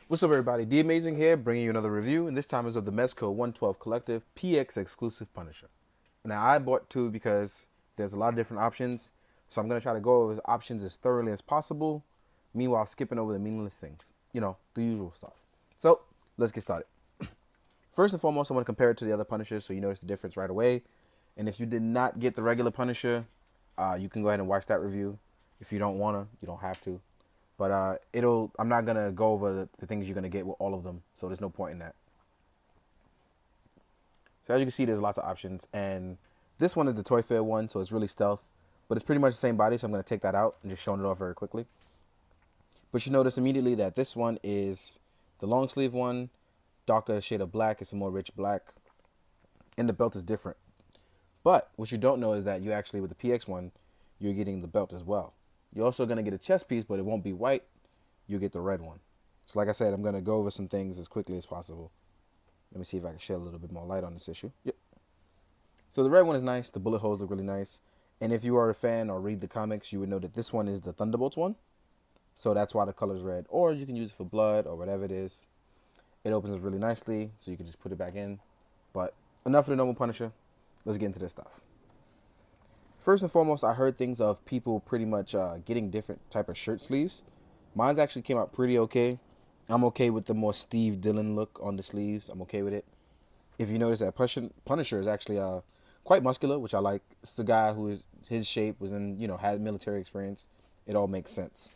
What's up, everybody? D Amazing here, bringing you another review, and this time is of the Mezco 112 Collective PX Exclusive Punisher. Now, I bought two because there's a lot of different options, so I'm going to try to go over the options as thoroughly as possible, meanwhile skipping over the meaningless things. You know, the usual stuff. So, let's get started. First and foremost, I want to compare it to the other Punishers so you notice the difference right away. And if you did not get the regular Punisher, you can go ahead and watch that review. If you don't want to, you don't have to. But I'm not gonna go over the things you're gonna get with all of them, so there's no point in that. So as you can see, there's lots of options, and this one is the Toy Fair one, so it's really stealth, but it's pretty much the same body, so I'm gonna take that out and just showing it off very quickly. But you notice immediately that this one is the long sleeve one, darker shade of black. It's a more rich black, and the belt is different. But what you don't know is that you actually, with the PX one, you're getting the belt as well. You're also gonna get a chest piece, but it won't be white. You get the red one. So like I said, I'm going to go over some things as quickly as possible. Let me see if I can shed a little bit more light on this issue. Yep. So the red one is nice. The bullet holes look really nice. And if you are a fan or read the comics, you would know that this one is the Thunderbolts one. So that's why the color's red. Or you can use it for blood or whatever it is. It opens really nicely, so you can just put it back in. But enough of the normal Punisher. Let's get into this stuff. First and foremost, I heard things of people pretty much getting different type of shirt sleeves. Mine's actually came out pretty okay. I'm okay with the more Steve Dillon look on the sleeves. I'm okay with it. If you notice that Punisher is actually quite muscular, which I like. It's the guy who is his shape was in, had military experience. It all makes sense.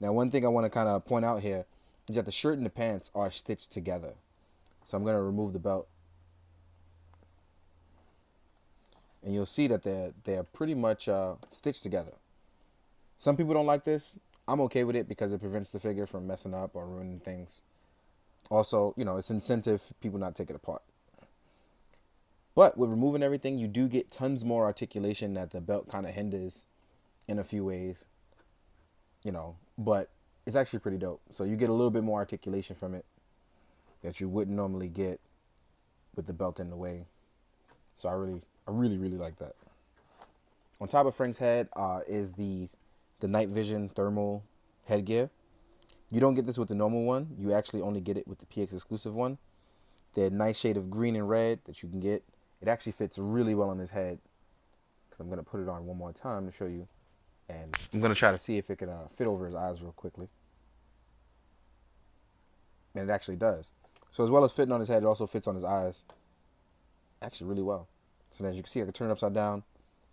Now, one thing I want to kind of point out here is that the shirt and the pants are stitched together. So I'm going to remove the belt. And you'll see that they're pretty much stitched together. Some people don't like this. I'm okay with it because it prevents the figure from messing up or ruining things. Also, it's incentive for people not to take it apart. But with removing everything, you do get tons more articulation that the belt kind of hinders in a few ways. But it's actually pretty dope. So you get a little bit more articulation from it that you wouldn't normally get with the belt in the way. So I really, really like that. On top of Frank's head is the night vision thermal headgear. You don't get this with the normal one. You actually only get it with the PX exclusive one. The nice shade of green and red that you can get. It actually fits really well on his head. Because I'm going to put it on one more time to show you. And I'm going to try to see if it can fit over his eyes real quickly. And it actually does. So as well as fitting on his head, it also fits on his eyes. Actually really well. So as you can see, I can turn it upside down.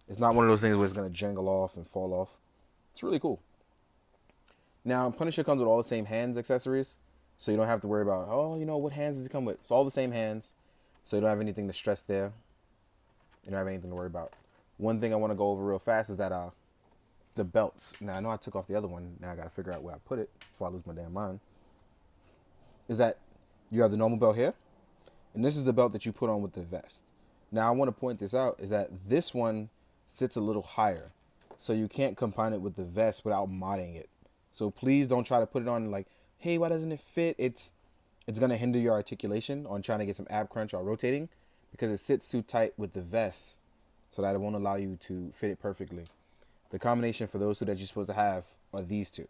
It's not one of those things where it's going to jangle off and fall off. It's really cool. Now, Punisher comes with all the same hands accessories, so you don't have to worry about, what hands does it come with? It's all the same hands, so you don't have anything to stress there. You don't have anything to worry about. One thing I want to go over real fast is that the belts. Now, I know I took off the other one. Now I got to figure out where I put it before I lose my damn mind. Is that you have the normal belt here, and this is the belt that you put on with the vest. Now, I want to point this out, is that this one sits a little higher. So you can't combine it with the vest without modding it. So please don't try to put it on like, hey, why doesn't it fit? It's going to hinder your articulation on trying to get some ab crunch or rotating because it sits too tight with the vest so that it won't allow you to fit it perfectly. The combination for those two that you're supposed to have are these two.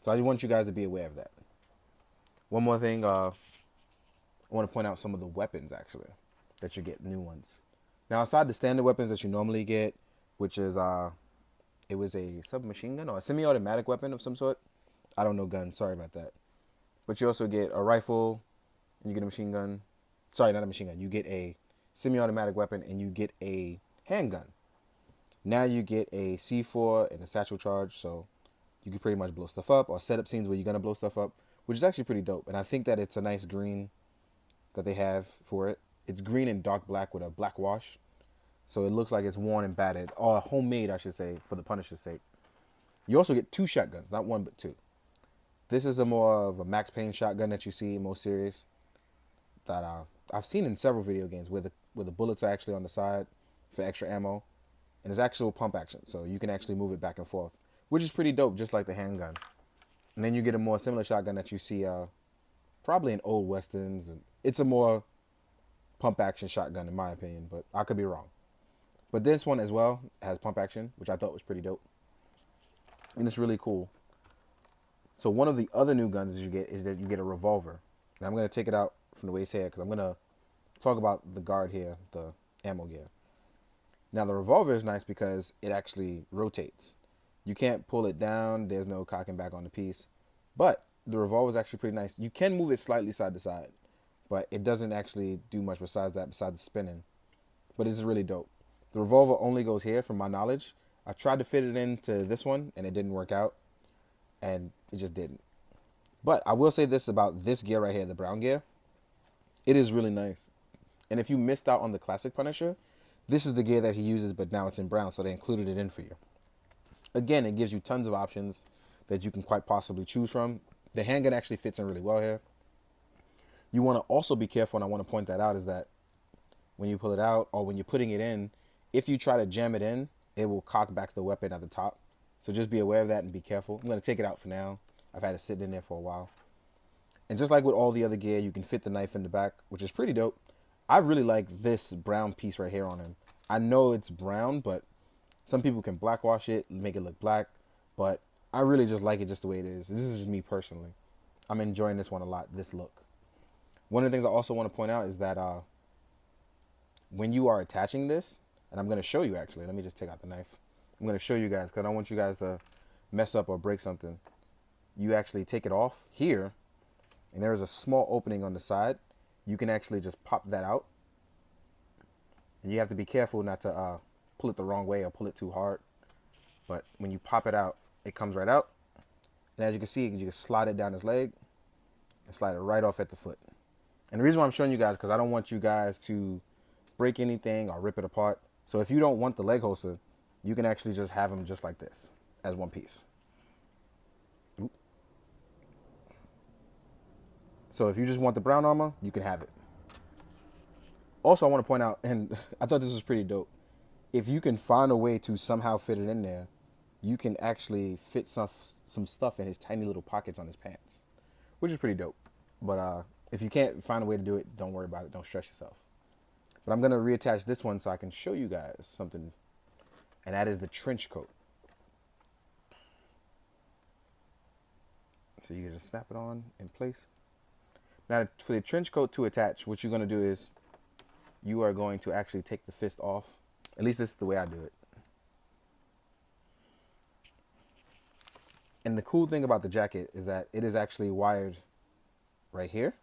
So I just want you guys to be aware of that. One more thing, I want to point out some of the weapons actually that you get, new ones. Now, aside the standard weapons that you normally get, which is it was a submachine gun or a semi-automatic weapon of some sort. I don't know guns, sorry about that. But you also get a rifle, and you get a machine gun. Sorry, not a machine gun. You get a semi-automatic weapon, and you get a handgun. Now you get a C4 and a satchel charge, so you can pretty much blow stuff up or set up scenes where you're gonna blow stuff up, which is actually pretty dope. And I think that it's a nice green that they have for it. It's green and dark black with a black wash. So it looks like it's worn and battered, or homemade, I should say, for the Punisher's sake. You also get 2 shotguns, not 1, but 2. This is a more of a Max Payne shotgun that you see in most series that I've seen in several video games where the bullets are actually on the side for extra ammo, and it's actual pump action, so you can actually move it back and forth, which is pretty dope, just like the handgun. And then you get a more similar shotgun that you see probably in old westerns, and it's a more pump action shotgun in my opinion, but I could be wrong. But this one as well has pump action, which I thought was pretty dope. And it's really cool. So one of the other new guns you get is that you get a revolver. Now I'm gonna take it out from the waist here because I'm gonna talk about the guard here, the ammo gear. Now the revolver is nice because it actually rotates. You can't pull it down. There's no cocking back on the piece, but the revolver is actually pretty nice. You can move it slightly side to side, but it doesn't actually do much besides that, besides the spinning. But this is really dope. The revolver only goes here, from my knowledge. I tried to fit it into this one, and it didn't work out, and it just didn't. But I will say this about this gear right here, the brown gear. It is really nice. And if you missed out on the classic Punisher, this is the gear that he uses, but now it's in brown, so they included it in for you. Again, it gives you tons of options that you can quite possibly choose from. The handgun actually fits in really well here. You want to also be careful, and I want to point that out, is that when you pull it out or when you're putting it in, if you try to jam it in, it will cock back the weapon at the top. So just be aware of that and be careful. I'm going to take it out for now. I've had it sitting in there for a while. And just like with all the other gear, you can fit the knife in the back, which is pretty dope. I really like this brown piece right here on him. I know it's brown, but some people can blackwash it, make it look black. But I really just like it just the way it is. This is just me personally. I'm enjoying this one a lot, this look. One of the things I also want to point out is that when you are attaching this, and I'm going to show you actually, let me just take out the knife. I'm going to show you guys because I don't want you guys to mess up or break something. You actually take it off here, and there is a small opening on the side. You can actually just pop that out. And you have to be careful not to pull it the wrong way or pull it too hard. But when you pop it out, it comes right out. And as you can see, you can slide it down his leg and slide it right off at the foot. And the reason why I'm showing you guys, because I don't want you guys to break anything or rip it apart. So if you don't want the leg holster, you can actually just have them just like this, as one piece. Oop. So if you just want the brown armor, you can have it. Also, I want to point out, and I thought this was pretty dope, if you can find a way to somehow fit it in there, you can actually fit some stuff in his tiny little pockets on his pants, which is pretty dope. But if you can't find a way to do it, don't worry about it. Don't stress yourself. But I'm going to reattach this one so I can show you guys something, and that is the trench coat. So you can just snap it on in place. Now, for the trench coat to attach, what you're going to do is you are going to actually take the fist off. At least this is the way I do it. And the cool thing about the jacket is that it is actually wired right here.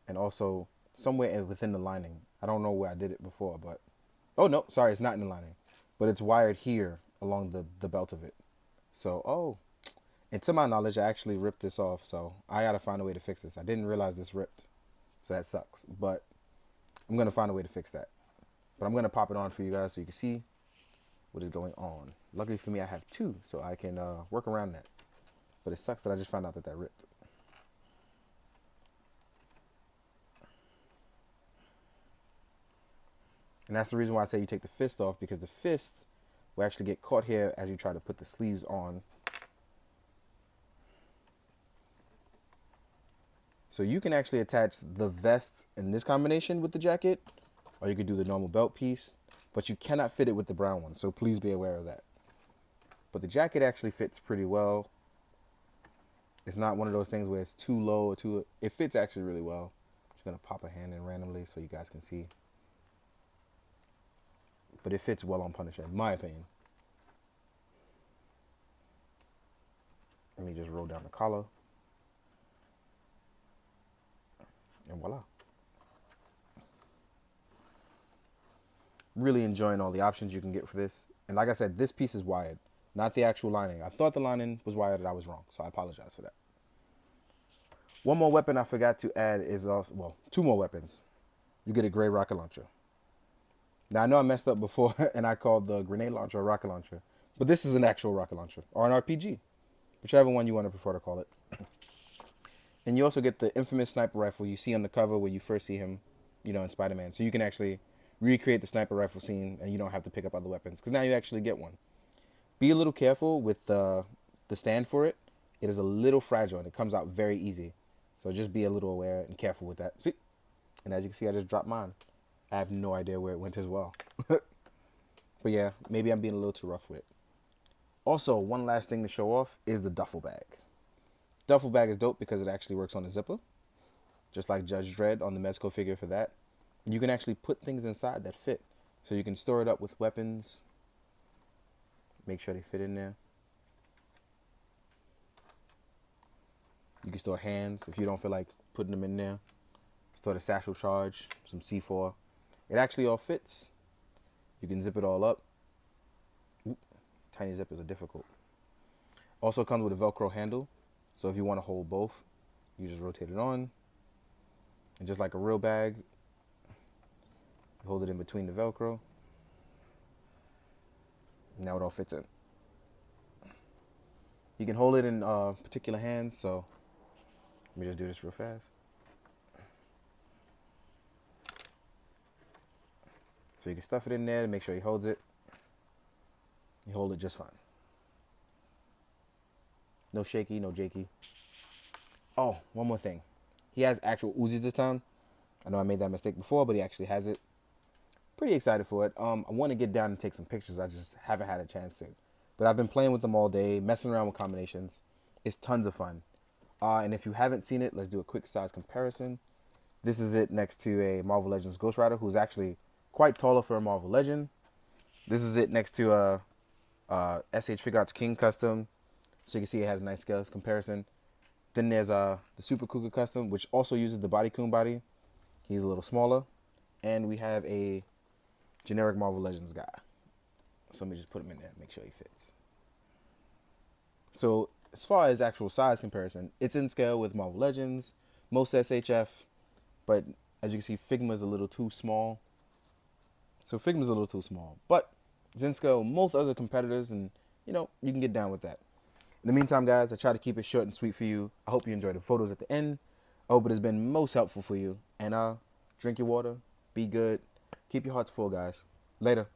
And also somewhere within the lining. I don't know where I did it before, but... Oh, no, sorry, it's not in the lining. But it's wired here along the belt of it. So, and to my knowledge, I actually ripped this off. So I got to find a way to fix this. I didn't realize this ripped. So that sucks. But I'm going to find a way to fix that. But I'm going to pop it on for you guys so you can see what is going on. Luckily for me, I have two, so I can work around that. But it sucks that I just found out that ripped. And that's the reason why I say you take the fist off, because the fist will actually get caught here as you try to put the sleeves on. So you can actually attach the vest in this combination with the jacket, or you could do the normal belt piece, but you cannot fit it with the brown one. So please be aware of that. But the jacket actually fits pretty well. It's not one of those things where it's too low or too... It fits actually really well. I'm just going to pop a hand in randomly so you guys can see. But it fits well on Punisher, in my opinion. Let me just roll down the collar. And voila. Really enjoying all the options you can get for this. And like I said, this piece is wired, not the actual lining. I thought the lining was wired and I was wrong, so I apologize for that. One more weapon I forgot to add is also, well, two more weapons. You get a gray rocket launcher. Now, I know I messed up before and I called the grenade launcher a rocket launcher, but this is an actual rocket launcher, or an RPG, whichever one you want to prefer to call it. And you also get the infamous sniper rifle you see on the cover when you first see him, in Spider-Man. So you can actually recreate the sniper rifle scene and you don't have to pick up other weapons, because now you actually get one. Be a little careful with the stand for it. It is a little fragile and it comes out very easy. So just be a little aware and careful with that. See? And as you can see, I just dropped mine. I have no idea where it went as well. But yeah, maybe I'm being a little too rough with it. Also, one last thing to show off is the duffel bag. Duffel bag is dope because it actually works on a zipper, just like Judge Dredd on the Mezco figure for that. You can actually put things inside that fit. So you can store it up with weapons. Make sure they fit in there. You can store hands if you don't feel like putting them in there. Store the satchel charge, some C4. It actually all fits. You can zip it all up. Oop, tiny zippers are difficult. Also comes with a Velcro handle. So if you want to hold both, you just rotate it on. And just like a real bag, you hold it in between the Velcro. Now it all fits in. You can hold it in particular hands, so let me just do this real fast. So you can stuff it in there to make sure he holds it. You hold it just fine. No shaky, no jakey. Oh, one more thing. He has actual Uzis this time. I know I made that mistake before, but he actually has it. Pretty excited for it. I want to get down and take some pictures. I just haven't had a chance to. But I've been playing with them all day, messing around with combinations. It's tons of fun. And if you haven't seen it, let's do a quick size comparison. This is it next to a Marvel Legends Ghost Rider, who's actually quite taller for a Marvel Legend. This is it next to a SH Figure Arts King Custom. So you can see it has a nice scale comparison. Then there's the Super Cougar Custom, which also uses the Body Coon body. He's a little smaller. And we have a generic Marvel Legends guy. So let me just put him in there, make sure he fits. So as far as actual size comparison, it's in scale with Marvel Legends, most SHF, but as you can see, Figma's a little too small. So Figma's a little too small, but it's in scale with most other competitors, and you know, you can get down with that. In the meantime, guys, I try to keep it short and sweet for you. I hope you enjoyed the photos at the end. I hope it has been most helpful for you. And drink your water, be good, keep your hearts full, guys. Later.